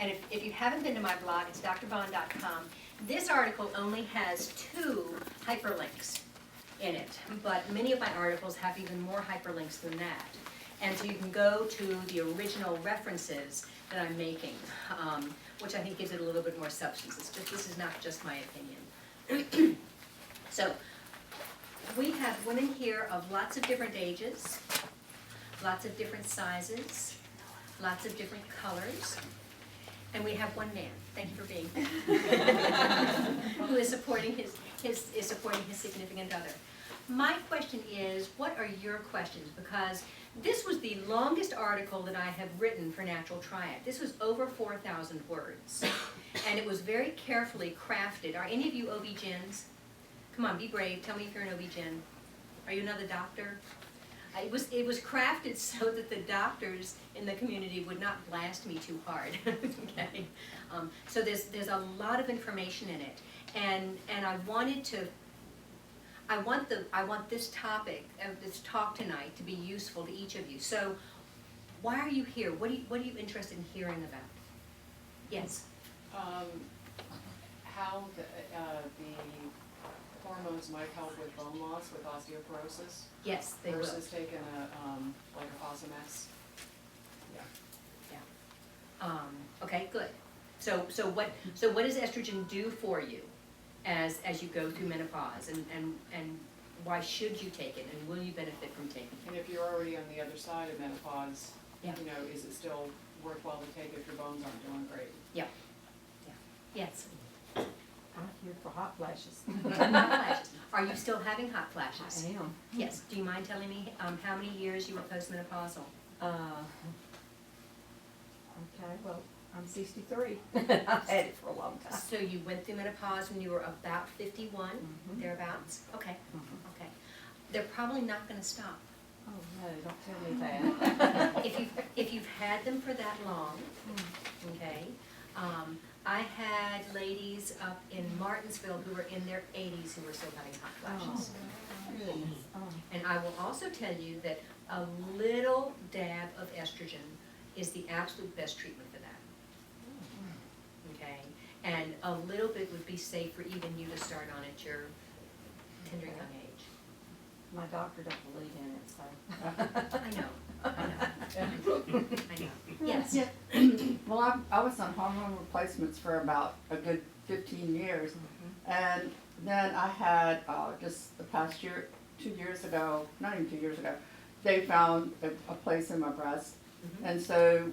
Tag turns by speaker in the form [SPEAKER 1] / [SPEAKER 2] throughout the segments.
[SPEAKER 1] And if you haven't been to my blog, it's drvaughan.com. This article only has 2 hyperlinks in it, but many of my articles have even more hyperlinks than that. And so you can go to the original references that I'm making, which I think gives it a little bit more substance. It's just, this is not just my opinion. So we have women here of lots of different ages, lots of different sizes, lots of different colors, and we have one man. Thank you for being here. Who is supporting his significant other. My question is, what are your questions? Because this was the longest article that I have written for Natural Triad. This was over 4,000 words, and it was very carefully crafted. Are any of you OB-GYNs? Come on, be brave. Tell me if you're an OB-GYN. Are you another doctor? It was crafted so that the doctors in the community would not blast me too hard. Okay, so there's a lot of information in it, and I wanted to. I want this topic, this talk tonight, to be useful to each of you. So, why are you here? What are you interested in hearing about? Yes.
[SPEAKER 2] How the hormones might help with bone loss with osteoporosis.
[SPEAKER 1] Yes, they
[SPEAKER 2] versus
[SPEAKER 1] will.
[SPEAKER 2] taking a like a Fosamax.
[SPEAKER 1] Yeah. Okay, good. So what does estrogen do for you as you go through menopause, and why should you take it, and will you benefit from taking it?
[SPEAKER 2] And if you're already on the other side of menopause,
[SPEAKER 1] Yeah.
[SPEAKER 2] you know, is it still worthwhile to take if your bones aren't doing great?
[SPEAKER 1] Yeah. Yeah. Yes.
[SPEAKER 3] I'm here for hot flashes.
[SPEAKER 1] Hot flashes. Are you still having hot
[SPEAKER 3] I
[SPEAKER 1] flashes?
[SPEAKER 3] am.
[SPEAKER 1] Yes. Do you mind telling me how many years you were postmenopausal?
[SPEAKER 3] Okay, well, I'm 63. I've had it for a long time.
[SPEAKER 1] So you went through menopause when you were about 51,
[SPEAKER 3] Mhm.
[SPEAKER 1] thereabouts? Okay,
[SPEAKER 3] Mhm.
[SPEAKER 1] okay. They're probably not gonna stop.
[SPEAKER 3] Oh, no, don't tell me that.
[SPEAKER 1] If you've had them for that long, okay? I had ladies up in Martinsville who were in their 80s who were still having hot flashes.
[SPEAKER 3] Goodness. Oh.
[SPEAKER 1] And I will also tell you that a little dab of estrogen is the absolute best treatment for that. Okay? And a little bit would be safe for even you to start on at your tender young age.
[SPEAKER 3] My doctor don't believe in it, so.
[SPEAKER 1] I know. I know. Yes.
[SPEAKER 4] Yeah. Well, I was on hormone replacements for about a good 15 years. And then I had, just the past year, 2 years ago, not even 2 years ago, they found a place in my breast. And so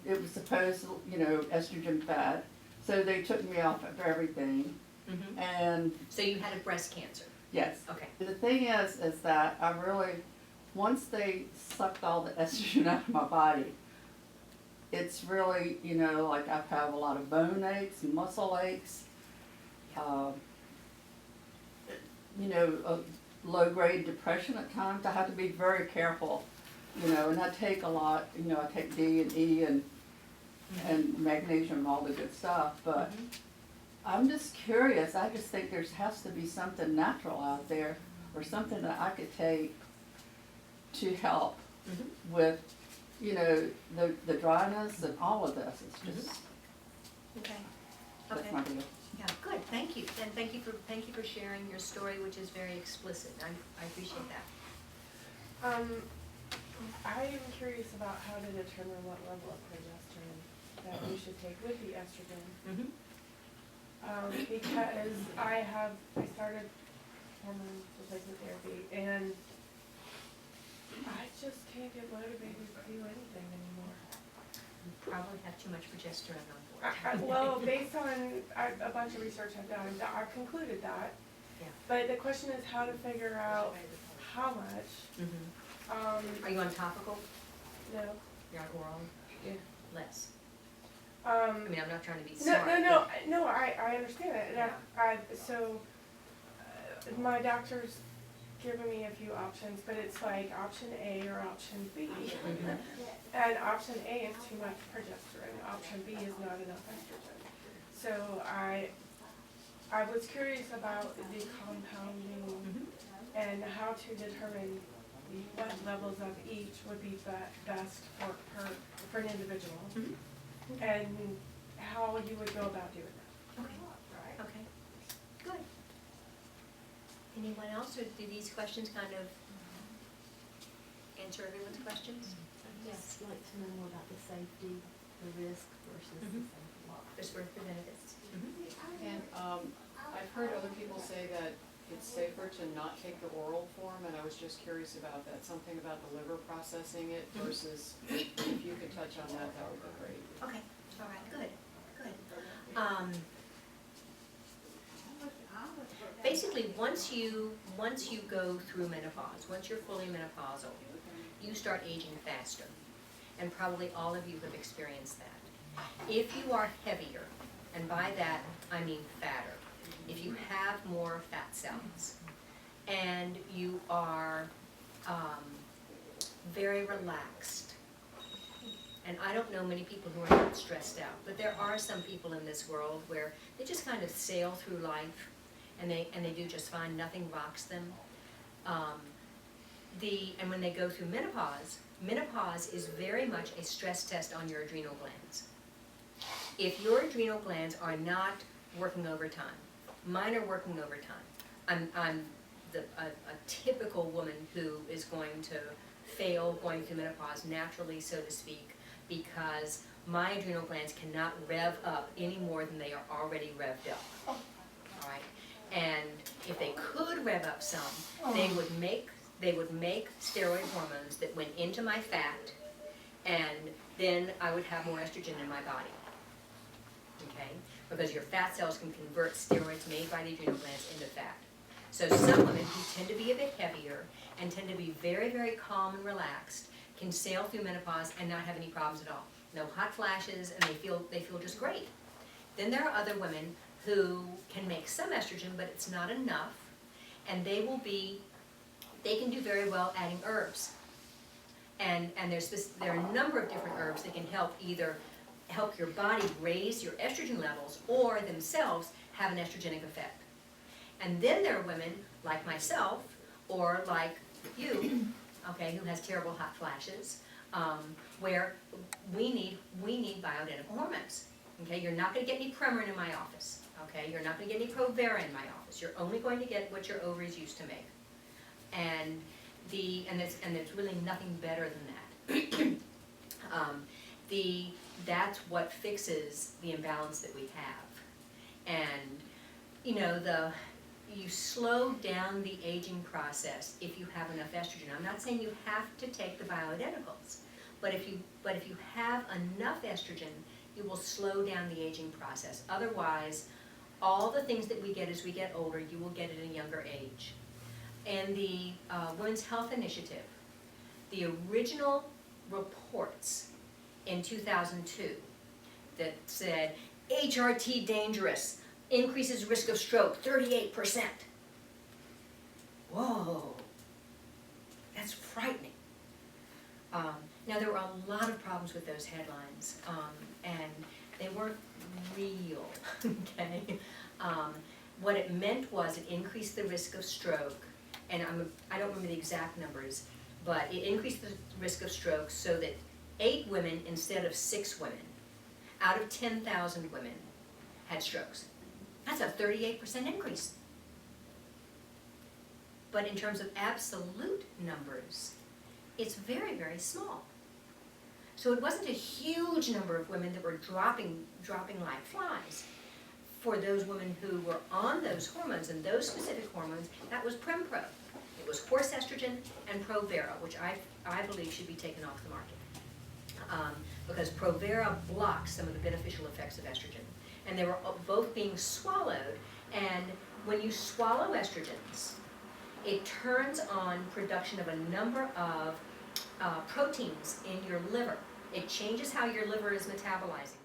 [SPEAKER 4] it was supposed, you know, estrogen fed. So they took me off of everything.
[SPEAKER 1] Mhm.
[SPEAKER 4] And
[SPEAKER 1] So you had a breast cancer.
[SPEAKER 4] yes.
[SPEAKER 1] Okay.
[SPEAKER 4] The thing is that I really, once they sucked all the estrogen out of my body, it's really, you know, like I have a lot of bone aches and muscle aches, you know, low-grade depression at times. I have to be very careful, you know, and I take a lot, you know, I take D and E and magnesium and all the good stuff, but I'm just curious. I just think there has to be something natural out there or something that I could take to help with, you know, the dryness and all of this. It's just,
[SPEAKER 1] Okay.
[SPEAKER 4] that's
[SPEAKER 1] Okay.
[SPEAKER 4] my deal.
[SPEAKER 1] Yeah, good, thank you. And thank you for sharing your story, which is very explicit. I appreciate that.
[SPEAKER 5] I am curious about how to determine what level of progesterone that we should take with the estrogen. Because I started hormone replacement therapy, and I just can't get motivated to do anything anymore.
[SPEAKER 1] You probably have too much progesterone on board.
[SPEAKER 5] Well, based on a bunch of research I've done, I've concluded that.
[SPEAKER 1] Yeah.
[SPEAKER 5] But the question is how to figure out how much.
[SPEAKER 1] Are you on topical?
[SPEAKER 5] No.
[SPEAKER 1] You're on oral?
[SPEAKER 5] Yeah.
[SPEAKER 1] Less. I mean, I'm not trying to be
[SPEAKER 5] No,
[SPEAKER 1] smart.
[SPEAKER 5] no, I understand it. So my doctor's given me a few options, but it's like option A or option B. And option A is too much progesterone. Option B is not enough estrogen. So I was curious about the compounding and how to determine what levels of each would be best for an individual. And how you would go about doing that.
[SPEAKER 1] Okay. Okay, good. Anyone else, or do these questions kind of answer everyone's questions?
[SPEAKER 6] Yes, I'd like to know more about the safety, the risk versus the
[SPEAKER 1] Mhm.
[SPEAKER 6] safety loss.
[SPEAKER 1] Just for benefits.
[SPEAKER 2] And, I've heard other people say that it's safer to not take the oral form, and I was just curious about that, something about the liver processing it versus, if you could touch on that, that would be great.
[SPEAKER 1] Okay, all right, good, good. Basically, once you go through menopause, once you're fully menopausal, you start aging faster. And probably all of you have experienced that. If you are heavier, and by that I mean fatter, if you have more fat cells, and you are very relaxed, and I don't know many people who are not stressed out, but there are some people in this world where they just kind of sail through life, and they do just fine, nothing rocks them. And when they go through menopause, menopause is very much a stress test on your adrenal glands. If your adrenal glands are not working overtime, mine are working overtime. I'm a typical woman who is going to fail going through menopause naturally, so to speak, because my adrenal glands cannot rev up any more than they are already revved up. All right, and if they could rev up some, they would make steroid hormones that went into my fat, and then I would have more estrogen in my body. Okay, because your fat cells can convert steroids made by the adrenal glands into fat. So some women who tend to be a bit heavier and tend to be very, very calm and relaxed can sail through menopause and not have any problems at all. No hot flashes, and they feel just great. Then there are other women who can make some estrogen, but it's not enough, and they can do very well adding herbs. And there are a number of different herbs that can either help your body raise your estrogen levels or themselves have an estrogenic effect. And then there are women like myself or like you, okay, who has terrible hot flashes, where we need bioidentical hormones. Okay, you're not going to get any Premarin in my office. Okay, you're not going to get any Provera in my office. You're only going to get what your ovaries used to make. And there's really nothing better than that. That's what fixes the imbalance that we have. And you slow down the aging process if you have enough estrogen. I'm not saying you have to take the bioidenticals, but if you have enough estrogen, you will slow down the aging process. Otherwise, all the things that we get as we get older, you will get at a younger age. And the Women's Health Initiative, the original reports in 2002 that said, HRT dangerous, increases risk of stroke 38%. Whoa, that's frightening. Now there were a lot of problems with those headlines, and they weren't real, okay? What it meant was it increased the risk of stroke, and I don't remember the exact numbers, but it increased the risk of stroke so that 8 women instead of 6 women out of 10,000 women had strokes. That's a 38% increase. But in terms of absolute numbers, it's very, very small. So it wasn't a huge number of women that were dropping like flies. For those women who were on those hormones, and those specific hormones, that was Prempro. It was horse estrogen and Provera, which I believe should be taken off the market. Because Provera blocks some of the beneficial effects of estrogen. And they were both being swallowed, and when you swallow estrogens, it turns on production of a number of proteins in your liver. It changes how your liver is metabolizing